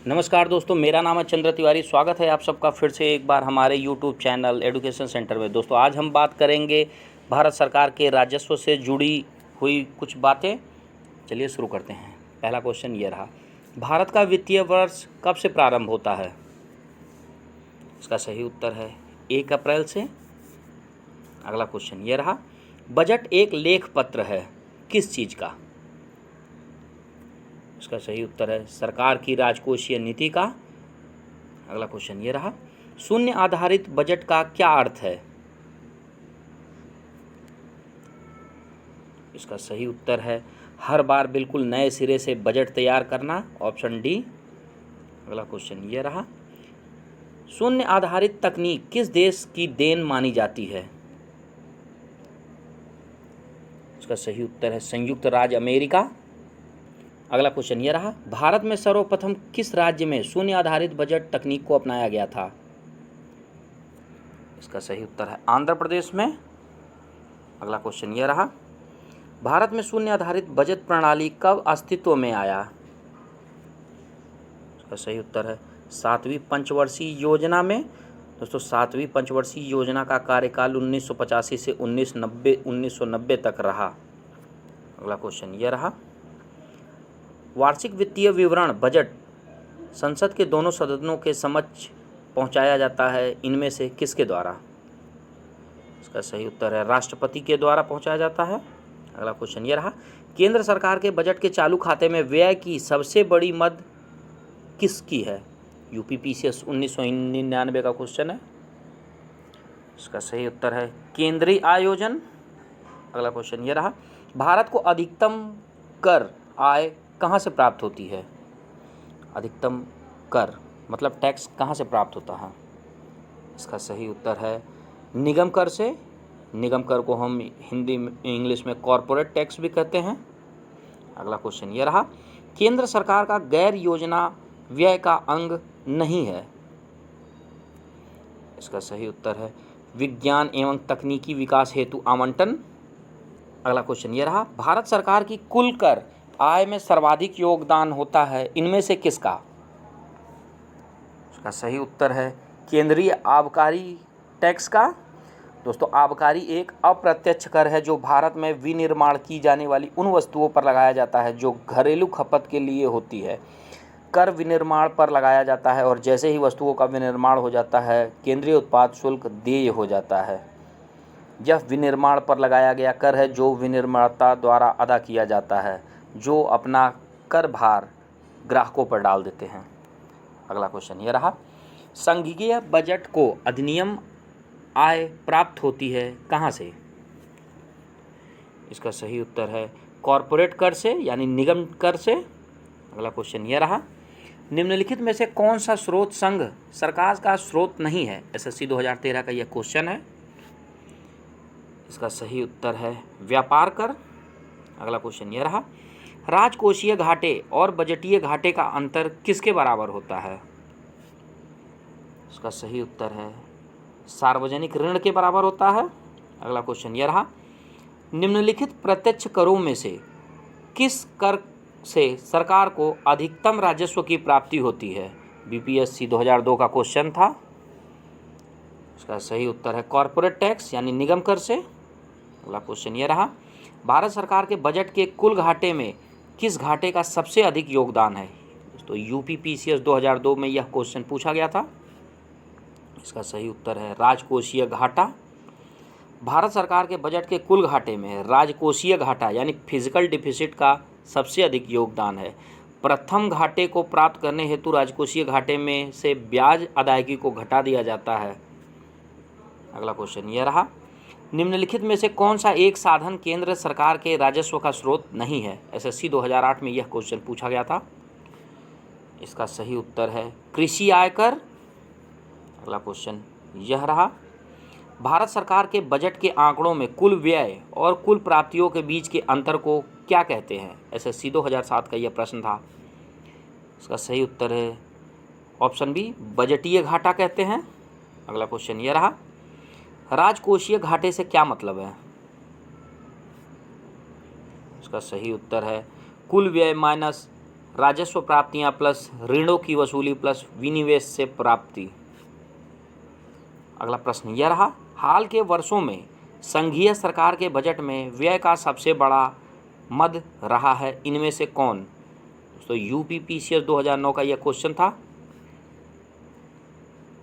नमस्कार दोस्तों, मेरा नाम है चंद्र तिवारी। स्वागत है आप सबका फिर से एक बार हमारे यूट्यूब चैनल एजुकेशन सेंटर में। दोस्तों, आज हम बात करेंगे भारत सरकार के राजस्व से जुड़ी हुई कुछ बातें। चलिए शुरू करते हैं। पहला क्वेश्चन ये रहा, भारत का वित्तीय वर्ष कब से प्रारंभ होता है? इसका सही उत्तर है 1 अप्रैल से। अगला क्वेश्चन ये रहा, बजट एक लेख पत्र है किस चीज़ का? इसका सही उत्तर है सरकार की राजकोषीय नीति का। अगला क्वेश्चन ये रहा, शून्य आधारित बजट का क्या अर्थ है? इसका सही उत्तर है हर बार बिल्कुल नए सिरे से बजट तैयार करना, ऑप्शन डी। अगला क्वेश्चन ये रहा, शून्य आधारित तकनीक किस देश की देन मानी जाती है? इसका सही उत्तर है संयुक्त राज्य अमेरिका। अगला क्वेश्चन ये रहा, भारत में सर्वप्रथम किस राज्य में शून्य आधारित बजट तकनीक को अपनाया गया था? इसका सही उत्तर है आंध्र प्रदेश में। अगला क्वेश्चन ये रहा, भारत में शून्य आधारित बजट प्रणाली कब अस्तित्व में आया? इसका सही उत्तर है 7वीं पंचवर्षीय योजना में। दोस्तों, 7वीं पंचवर्षीय योजना का कार्यकाल 1985 से 1990 तक रहा। अगला क्वेश्चन ये रहा, वार्षिक वित्तीय विवरण बजट संसद के दोनों सदनों के समक्ष पहुंचाया जाता है, इनमें से किसके द्वारा? इसका सही उत्तर है राष्ट्रपति के द्वारा पहुंचाया जाता है। अगला क्वेश्चन ये रहा, केंद्र सरकार के बजट के चालू खाते में व्यय की सबसे बड़ी मद किसकी है? यूपीपीसीएस 1999 का क्वेश्चन है। इसका सही उत्तर है केंद्रीय आयोजन। अगला क्वेश्चन ये रहा, भारत को अधिकतम कर आय कहाँ से प्राप्त होती है? अधिकतम कर मतलब टैक्स कहाँ से प्राप्त होता है? इसका सही उत्तर है निगम कर से। निगम कर को हम हिंदी में इंग्लिश में कॉरपोरेट टैक्स भी कहते हैं। अगला क्वेश्चन ये रहा, केंद्र सरकार का गैर योजना व्यय का अंग नहीं है। इसका सही उत्तर है विज्ञान एवं तकनीकी विकास हेतु आवंटन। अगला क्वेश्चन ये रहा, भारत सरकार की कुल कर आय में सर्वाधिक योगदान होता है, इनमें से किसका? इसका सही उत्तर है केंद्रीय आबकारी टैक्स का। दोस्तों, आबकारी एक अप्रत्यक्ष कर है जो भारत में विनिर्माण की जाने वाली उन वस्तुओं पर लगाया जाता है जो घरेलू खपत के लिए होती है। कर विनिर्माण पर लगाया जाता है और जैसे ही वस्तुओं का विनिर्माण हो जाता है, केंद्रीय उत्पाद शुल्क देय हो जाता है। यह विनिर्माण पर लगाया गया कर है जो विनिर्माता द्वारा अदा किया जाता है, जो अपना कर भार ग्राहकों पर डाल देते हैं। अगला क्वेश्चन ये रहा, संघीय बजट को अधिनियम आय प्राप्त होती है कहाँ से? इसका सही उत्तर है कॉरपोरेट कर से यानी निगम कर से। अगला क्वेश्चन ये रहा, निम्नलिखित में से कौन सा स्रोत संघ सरकार का स्रोत नहीं है? एसएससी 2013 का यह क्वेश्चन है। इसका सही उत्तर है व्यापार कर। अगला क्वेश्चन ये रहा, राजकोषीय घाटे और बजटीय घाटे का अंतर किसके बराबर होता है? इसका सही उत्तर है सार्वजनिक ऋण के बराबर होता है। अगला क्वेश्चन यह रहा, निम्नलिखित प्रत्यक्ष करों में से किस कर से सरकार को अधिकतम राजस्व की प्राप्ति होती है? बीपीएससी 2002 का क्वेश्चन था। इसका सही उत्तर है कॉरपोरेट टैक्स यानी निगम कर से। अगला क्वेश्चन यह रहा, भारत सरकार के बजट के कुल घाटे में किस घाटे का सबसे अधिक योगदान है? तो यूपीपीसीएस 2002 में यह क्वेश्चन पूछा गया था। इसका सही उत्तर है राजकोषीय घाटा। भारत सरकार के बजट के कुल घाटे में राजकोषीय घाटा यानी फिजिकल डिफिसिट का सबसे अधिक योगदान है। प्रथम घाटे को प्राप्त करने हेतु राजकोषीय घाटे में से ब्याज अदायगी को घटा दिया जाता है। अगला क्वेश्चन यह रहा, निम्नलिखित में से कौन सा एक साधन केंद्र सरकार के राजस्व का स्रोत नहीं है? एसएससी 2008 में यह क्वेश्चन पूछा गया था। इसका सही उत्तर है कृषि आयकर। अगला क्वेश्चन यह रहा, भारत सरकार के बजट के आंकड़ों में कुल व्यय और कुल प्राप्तियों के बीच के अंतर को क्या कहते हैं? एसएससी 2007 का यह प्रश्न था। इसका सही उत्तर है ऑप्शन बी, बजटीय घाटा कहते हैं। अगला क्वेश्चन यह रहा, राजकोषीय घाटे से क्या मतलब है? इसका सही उत्तर है कुल व्यय माइनस राजस्व प्राप्तियां प्लस ऋणों की वसूली प्लस विनिवेश से प्राप्ति। अगला प्रश्न यह रहा, हाल के वर्षों में संघीय सरकार के बजट में व्यय का सबसे बड़ा मद रहा है, इनमें से कौन? दोस्तों यूपीपीसीएस 2009 का यह क्वेश्चन था।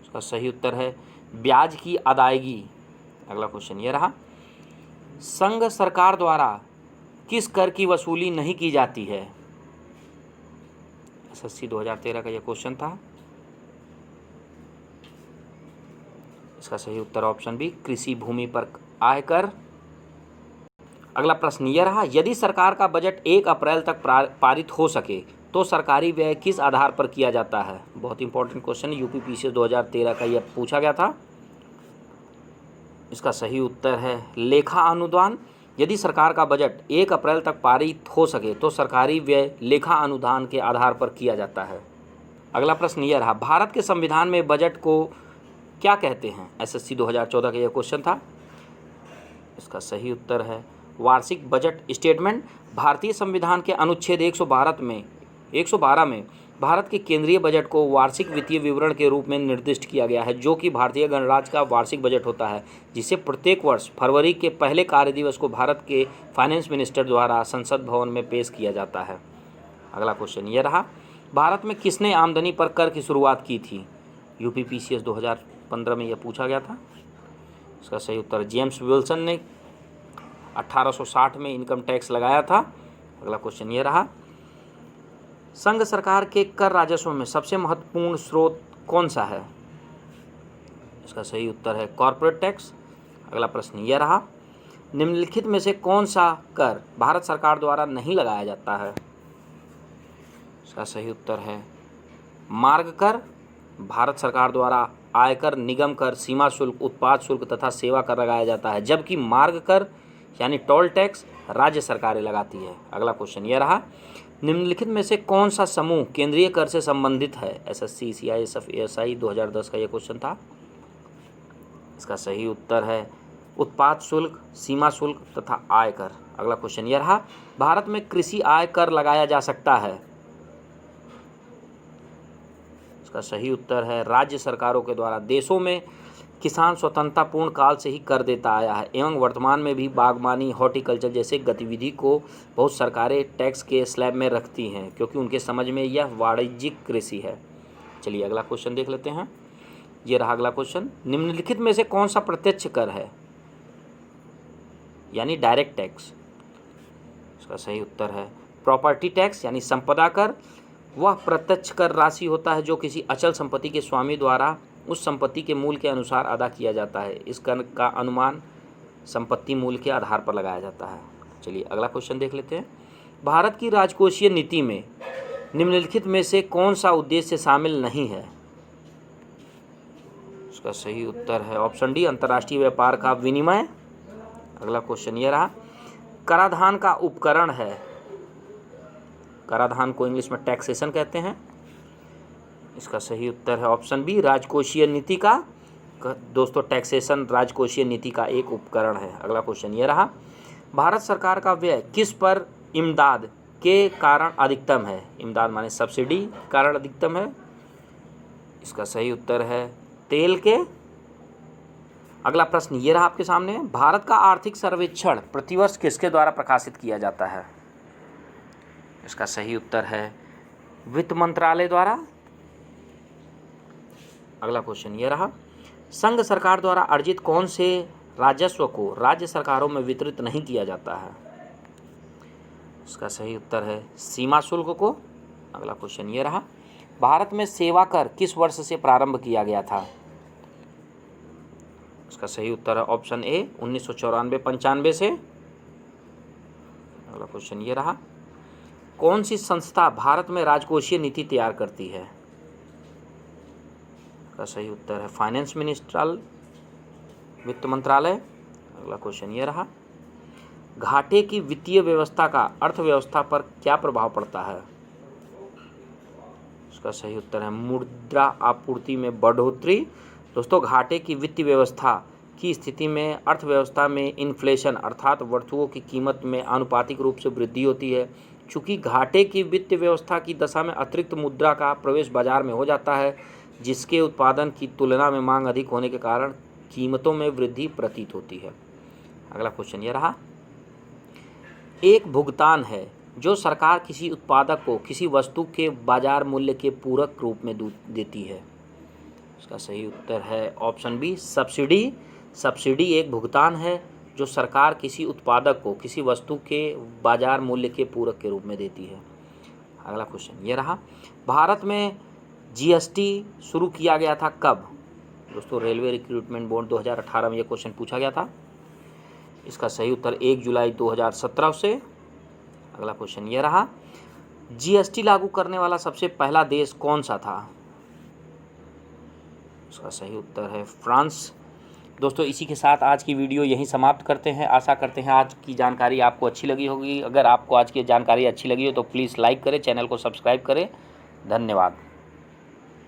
इसका सही उत्तर है ब्याज की अदायगी। अगला क्वेश्चन यह रहा, संघ सरकार द्वारा किस कर की वसूली नहीं की जाती है? एसएससी 2013 का यह क्वेश्चन था। इसका सही उत्तर ऑप्शन बी, कृषि भूमि पर आयकर। अगला प्रश्न यह रहा, यदि सरकार का बजट 1 अप्रैल तक पारित हो सके तो सरकारी व्यय किस आधार पर किया जाता है? बहुत इंपॉर्टेंट क्वेश्चन, यूपीपीसीएस 2013 का यह पूछा गया था। इसका सही उत्तर है लेखा अनुदान। यदि सरकार का बजट 1 अप्रैल तक पारित हो सके तो सरकारी व्यय लेखा अनुदान के आधार पर किया जाता है। अगला प्रश्न यह रहा, भारत के संविधान में बजट को क्या कहते हैं? एसएससी 2014 का यह क्वेश्चन था। इसका सही उत्तर है वार्षिक बजट स्टेटमेंट। भारतीय संविधान के अनुच्छेद 112 में भारत के केंद्रीय बजट को वार्षिक वित्तीय विवरण के रूप में निर्दिष्ट किया गया है, जो कि भारतीय गणराज्य का वार्षिक बजट होता है, जिसे प्रत्येक वर्ष फरवरी के पहले कार्य दिवस को भारत के फाइनेंस मिनिस्टर द्वारा संसद भवन में पेश किया जाता है। अगला क्वेश्चन यह रहा, भारत में किसने आमदनी पर कर की शुरुआत की थी? यूपीपीसीएस 2015 में यह पूछा गया था। इसका सही उत्तर जेम्स विल्सन ने 1860 में इनकम टैक्स लगाया था। अगला क्वेश्चन यह रहा, संघ सरकार के कर राजस्व में सबसे महत्वपूर्ण स्रोत कौन सा है? इसका सही उत्तर है कॉर्पोरेट टैक्स। अगला प्रश्न यह रहा, निम्नलिखित में से कौन सा कर भारत सरकार द्वारा नहीं लगाया जाता है? इसका सही उत्तर है मार्ग कर। भारत सरकार द्वारा आयकर, निगम कर, सीमा शुल्क, उत्पाद शुल्क तथा सेवा कर लगाया जाता है, जबकि मार्ग कर यानी टोल टैक्स राज्य सरकारें लगाती है। अगला क्वेश्चन यह रहा, निम्नलिखित में से कौन सा समूह केंद्रीय कर से संबंधित है? एसएससी, सीआईएसएफ, एएसआई 2010 का यह क्वेश्चन था। इसका सही उत्तर है उत्पाद शुल्क, सीमा शुल्क तथा आयकर। अगला क्वेश्चन यह रहा, भारत में कृषि आय कर लगाया जा सकता है? इसका सही उत्तर है राज्य सरकारों के द्वारा। देशों में किसान स्वतंत्रता पूर्ण काल से ही कर देता आया है एवं वर्तमान में भी बागवानी, हॉर्टिकल्चर जैसे गतिविधि को बहुत सरकारें टैक्स के स्लैब में रखती हैं, क्योंकि उनके समझ में यह वाणिज्यिक कृषि है। चलिए अगला क्वेश्चन देख लेते हैं। ये रहा अगला क्वेश्चन, निम्नलिखित में से कौन सा प्रत्यक्ष कर है यानी डायरेक्ट टैक्स? इसका सही उत्तर है प्रॉपर्टी टैक्स यानी संपदा कर। वह प्रत्यक्ष कर राशि होता है जो किसी अचल संपत्ति के स्वामी द्वारा उस संपत्ति के मूल्य के अनुसार अदा किया जाता है। इस कर का अनुमान संपत्ति मूल्य के आधार पर लगाया जाता है। चलिए अगला क्वेश्चन देख लेते हैं। भारत की राजकोषीय नीति में निम्नलिखित में से कौन सा उद्देश्य शामिल नहीं है? इसका सही उत्तर है ऑप्शन डी, अंतर्राष्ट्रीय व्यापार का विनिमय। अगला क्वेश्चन यह रहा, कराधान का उपकरण है। कराधान को इंग्लिश में टैक्सेशन कहते हैं। इसका सही उत्तर है ऑप्शन बी, राजकोषीय नीति का। दोस्तों टैक्सेशन राजकोषीय नीति का एक उपकरण है। अगला क्वेश्चन यह रहा, भारत सरकार का व्यय किस पर इमदाद के कारण अधिकतम है? इमदाद माने सब्सिडी कारण अधिकतम है। इसका सही उत्तर है तेल के। अगला प्रश्न ये रहा आपके सामने, भारत का आर्थिक सर्वेक्षण प्रतिवर्ष किसके द्वारा प्रकाशित किया जाता है? इसका सही उत्तर है वित्त मंत्रालय द्वारा। अगला क्वेश्चन ये रहा, संघ सरकार द्वारा अर्जित कौन से राजस्व को राज्य सरकारों में वितरित नहीं किया जाता है? इसका सही उत्तर है सीमा शुल्क को। अगला क्वेश्चन ये रहा, भारत में सेवा कर किस वर्ष से प्रारंभ किया गया था? इसका सही उत्तर है ऑप्शन ए, 1994-95 से। अगला क्वेश्चन ये रहा, कौन सी संस्था भारत में राजकोषीय नीति तैयार करती है? इसका सही उत्तर है फाइनेंस मिनिस्ट्रल, वित्त मंत्रालय। अगला क्वेश्चन ये रहा, घाटे की वित्तीय व्यवस्था का अर्थव्यवस्था पर क्या प्रभाव पड़ता है? इसका सही उत्तर है मुद्रा आपूर्ति में बढ़ोतरी। दोस्तों घाटे की वित्तीय व्यवस्था की स्थिति में अर्थव्यवस्था में इन्फ्लेशन अर्थात वस्तुओं की कीमत में आनुपातिक रूप से वृद्धि होती है, चूँकि घाटे की वित्तीय व्यवस्था की दशा में अतिरिक्त मुद्रा का प्रवेश बाजार में हो जाता है, जिसके उत्पादन की तुलना में मांग अधिक होने के कारण कीमतों में वृद्धि प्रतीत होती है। अगला क्वेश्चन ये रहा, एक भुगतान है जो सरकार किसी उत्पादक को किसी वस्तु के बाजार मूल्य के पूरक रूप में देती है। इसका सही उत्तर है ऑप्शन बी, सब्सिडी। सब्सिडी एक भुगतान है जो सरकार किसी उत्पादक को किसी वस्तु के बाजार मूल्य के पूरक के रूप में देती है। अगला क्वेश्चन ये रहा, भारत में जीएसटी शुरू किया गया था कब? दोस्तों रेलवे रिक्रूटमेंट बोर्ड 2018 में ये क्वेश्चन पूछा गया था। इसका सही उत्तर 1 जुलाई 2017 से। अगला क्वेश्चन ये रहा, जीएसटी लागू करने वाला सबसे पहला देश कौन सा था? इसका सही उत्तर है फ्रांस। दोस्तों इसी के साथ आज की वीडियो यहीं समाप्त करते हैं। आशा करते हैं आज की जानकारी आपको अच्छी लगी होगी। अगर आपको आज की जानकारी अच्छी लगी हो तो प्लीज़ लाइक करें, चैनल को सब्सक्राइब करें। धन्यवाद।